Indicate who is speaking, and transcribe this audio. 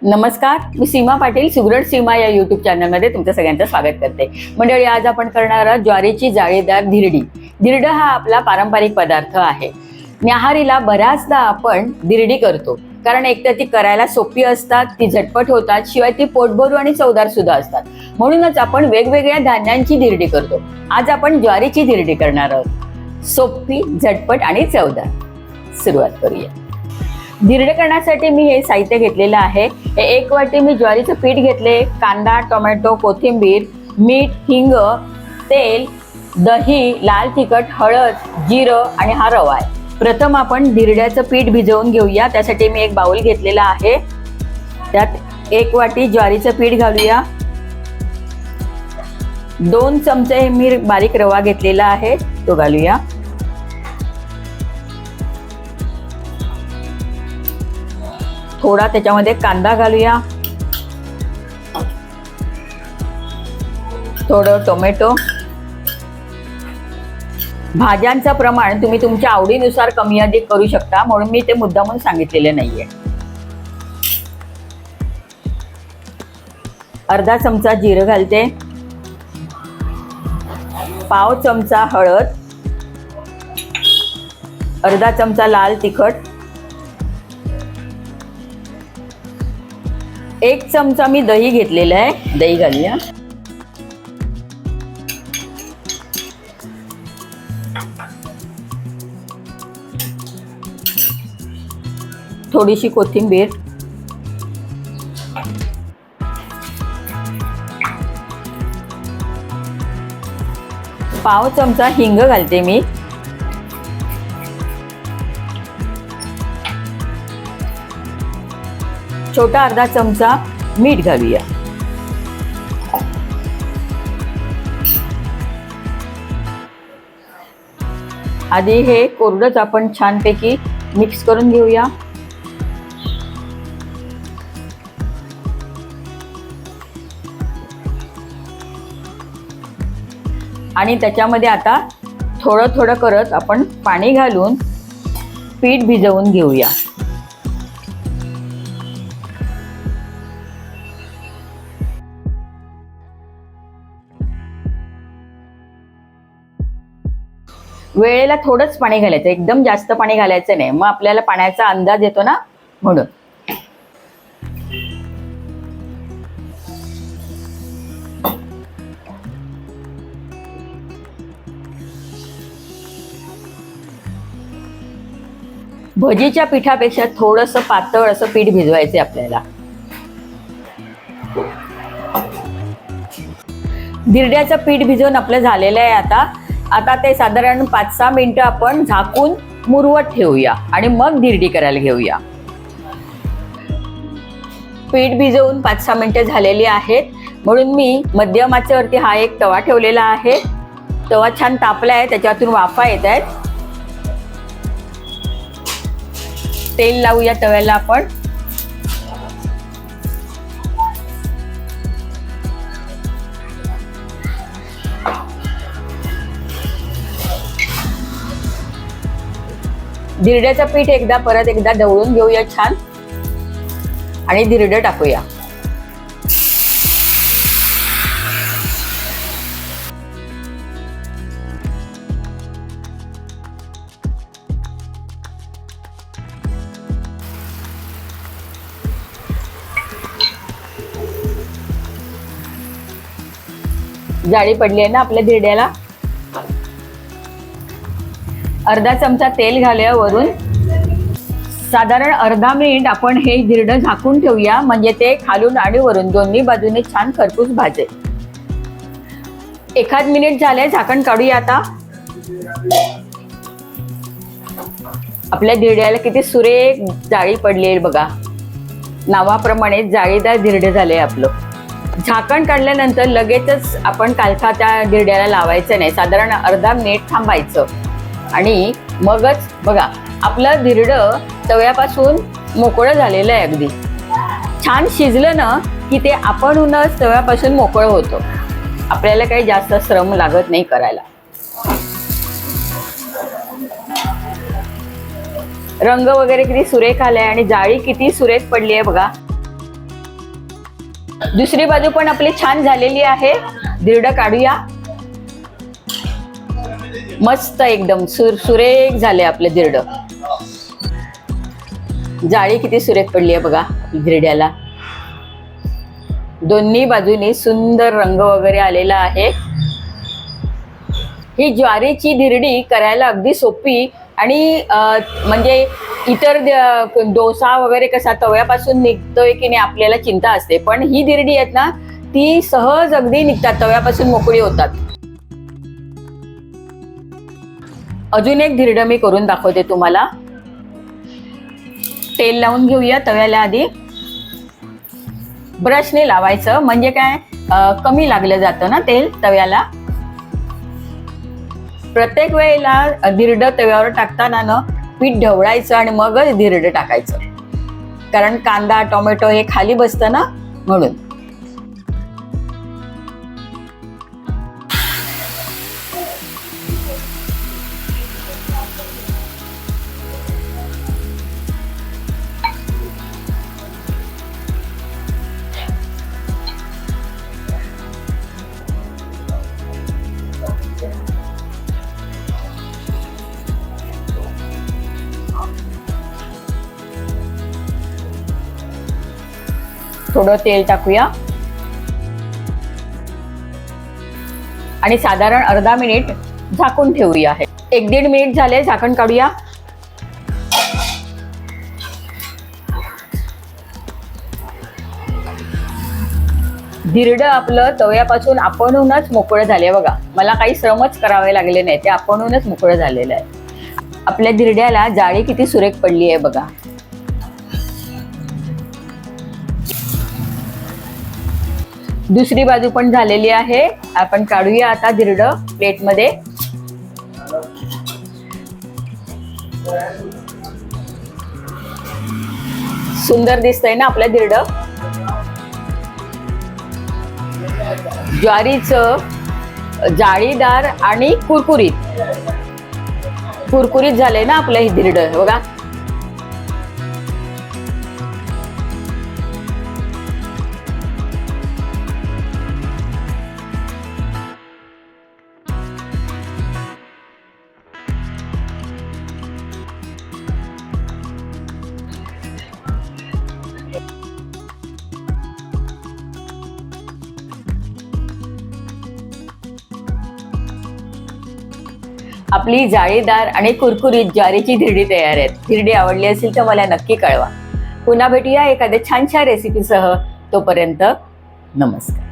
Speaker 1: नमस्कार, मी सीमा पाटील सुगरण सीमा या यूट्यूब चॅनलमध्ये तुमचं सगळ्यांचं स्वागत करते. मंडळी, आज आपण करणार आहोत ज्वारीची जाळीदार धिरडी. धिरड हा आपला पारंपरिक पदार्थ आहे. न्याहारीला बऱ्याचदा आपण धिरडी करतो, कारण एकतर ती करायला सोपी असतात, ती झटपट होतात, शिवाय ती पोटभरू आणि चवदार सुद्धा असतात. म्हणूनच आपण वेगवेगळ्या धान्यांची धिरडी करतो. आज आपण ज्वारीची धिरडी करणार आहोत, सोपी, झटपट आणि चवदार. सुरुवात करूया. धिरड करण्यासाठी मी हे साहित्य घेतलेलं आहे. हे 1 वाटी मी ज्वारीचं पीठ घेतले, कांदा, टोमॅटो, कोथिंबीर, मीठ, हिंग, तेल, दही, लाल तिखट, हळद, जिरं आणि हा रवा आहे. प्रथम आपण धिरड्याचं पीठ भिजवून घेऊया. त्यासाठी मी एक बाउल घेतलेला आहे. त्यात 1 वाटी ज्वारीचं पीठ घालूया. 2 चमचे मी बारीक रवा घेतलेला आहे, तो घालूया. थोडा त्याच्यामध्ये कांदा घालूया, थोडं टोमॅटो. भाज्यांचं प्रमाण तुम्ही तुमच्या आवडीनुसार कमी अधिक करू शकता, म्हणून मी ते मुद्दामून सांगितलेले नाहीये. अर्धा चमचा जिरं घालते, पाव चमचा हळद, अर्धा चमचा लाल तिखट, 1 चमचा मी दही घेतलेलं आहे, दही घालूया. थोडीशी कोथिंबीर, पाव चमचा हिंग घालते मी. छोटा अर्धा चमचा मीठ घालूया. आधी हे कोरडंच आपण छानपैकी मिक्स करून घेऊया. आणि त्याच्यामध्ये आता थोडं थोडं करत आपण पाणी घालून पीठ भिजवून घेऊया. वेळेला थोडंच पाणी घालायचं, एकदम जास्त पाणी घालायचं नाही, मग आपल्याला पाण्याचा अंदाज येतो ना, म्हणून. भजीच्या पिठापेक्षा थोडंसं पातळ असं पीठ भिजवायचं आपल्याला. धिरड्याचं पीठ भिजवून आपलं झालेलं आहे. आता ते साधारण 5-6 मिनिटं आपण झाकून मुरवत ठेवूया आणि मग धिरडी करायला घेऊया. पीठ भिजवून 5-6 मिनिटं झालेली आहेत, म्हणून मी मध्यम आचेवरती हा एक तवा ठेवलेला आहे. तवा छान तापला आहे, त्याच्यातून वाफा येत आहेत. तेल लावूया तव्याला आपण. धिरड्याचं पीठ परत एकदा ढवळून घेऊया छान आणि धिरडं टाकूया. जाळी पडली आहे ना आपल्या धिरड्याला. अर्धा चमचा तेल घालूया वरून. साधारण अर्धा मिनिट आपण हे धिरडं झाकून ठेवूया, म्हणजे ते खालून आणि वरून दोन्ही बाजूने छान खरपूस भाजेल. 1 मिनिट झाले, झाकण काढूया आता. आपल्या धिरड्याला किती सुरेख जाळी पडली आहे बघा. नावाप्रमाणे जाळीदार धिरडं झालंय आपलं. झाकण काढल्यानंतर लगेचच आपण कालखा त्या धिरड्याला लावायचं नाही, साधारण अर्धा मिनिट थांबायचं आणि मगच बघा आपलं धिरडं तव्यापासून मोकळं झालेलं आहे. अगदी छान शिजलं ना की ते आपणहूनच तव्यापासून मोकळं होतं. आपल्याला काही जास्त श्रम लागत नाही करायला. रंग वगैरे किती सुरेख आलाय आणि जाळी किती सुरेख पडली आहे बघा. दुसरी बाजू पण आपली छान झालेली आहे. धिरडं काढूया. मस्त एकदम सुरेख झाले आपले धिरडं. जाळी किती सुरेख पडली आहे बघा धिरड्याला. दोन्ही बाजूनी सुंदर रंग वगैरे आलेला आहे. ही ज्वारीची धिरडी करायला अगदी सोपी आणि म्हणजे इतर डोसा वगैरे कसा तव्यापासून निघतोय की नाही आपल्याला चिंता असते, पण ही धिरडी आहेत ना ती सहज अगदी निघतात, तव्यापासून मोकळी होतात. अजून एक धिरडं मी करून दाखवते तुम्हाला. तेल लावून घेऊया तव्याला. आधी ब्रशने लावायचं म्हणजे काय कमी लागलं जातं ना तेल तव्याला. प्रत्येक वेळेला धिरडं तव्यावर टाकताना ना पीठ ढवळायचं आणि मगच धिरडं टाकायचं, कारण कांदा टोमॅटो हे खाली बसतं ना म्हणून. थोडं तेल टाकूया आणि साधारण अर्धा मिनिट झाकून ठेवूया. 1-1.5 मिनिट झाले, झाकण काढूया. धिरडं आपलं तव्यापासून आपणहूनच मोकळं झाले बघा. मला काही श्रमच करावे लागले नाही, ते आपणहूनच मोकळं झालेलं आहे. आपल्या धिरड्याला जाळी किती सुरेख पडली आहे बघा. दुसरी बाजू पण झालेली आहे. आपण काढूया आता धिरडं प्लेटमध्ये. सुंदर दिसतंय ना आपलं धिरडं. ज्वारीचं जाळीदार आणि कुरकुरीत झालंय ना आपलं हे धिरडं बघा. आपली जाळीदार आणि कुरकुरीत ज्वारीची धिरडी तयार आहे. धिरडी आवडली असेल तर मला नक्की कळवा. पुन्हा भेटूया एखाद्या छानशा रेसिपीसह. तोपर्यंत नमस्कार.